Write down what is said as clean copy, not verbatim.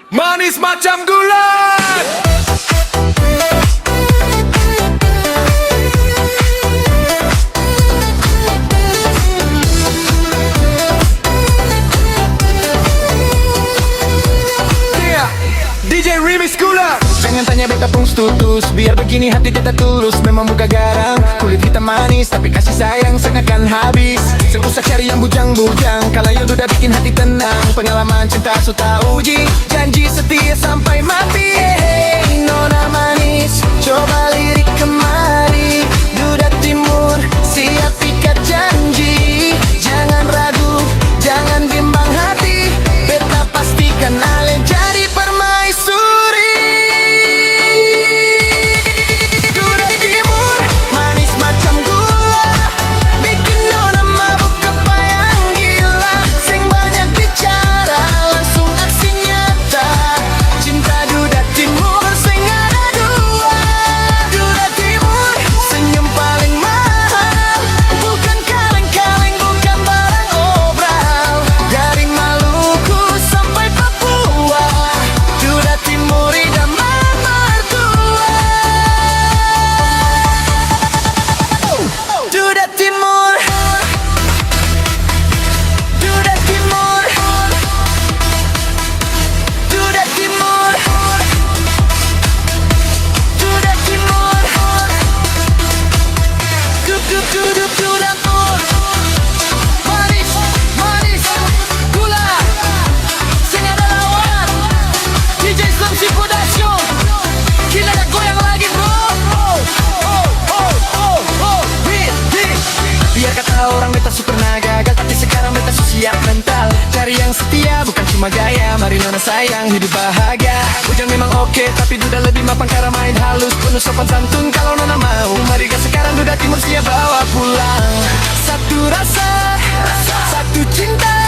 Manis macam gula. DJ Remix Gula. Jangan tanya beta pung tutus, biar begini hati kita tulus. Memang buka garam, kulit hitam manis, tapi kasih sayang seakan habis. Seusah cari yang bujang-bujang, kalau yang udah bikin hati tenang. Pengalaman cinta sudah uji, janji setia sampai mati. Hey, nona manis, coba lirik kemari. Duda Timur, siap ikat janji. Jangan ragu, jangan bimbang hati. Beta pastikan ale jadi permaisuri. Duda Timur, manis macam gula, bikin nona mabuk kepayang gila. Sing banyak bicara, langsung aksi nyata. Cinta Duda Timur, sing ada dua. Duda Timur, senyum paling mahal. Bukan kaleng-kaleng, bukan barang obral. Dari Maluku sampai Papua, Duda Timur idaman mertua. Duda Timur, Duda Timur, Duda Timur, Duda Timur, Duda Timur. Manis, manis, gula, sing ada lawan. DJ Slumsi Production, kita ada goyang lagi bro. Biar kata orang beta super naga, gagal tapi sekarang beta siap mental. Cari yang setia bukan cuma gaya, mari nona sayang hidup bahagia. Ujang memang oke, tapi Duda lebih mapan karena main halus, penuh sopan santun kalau nona mau. Mari gas sekarang Duda Timur siap bawa pulang. Satu rasa, satu cinta.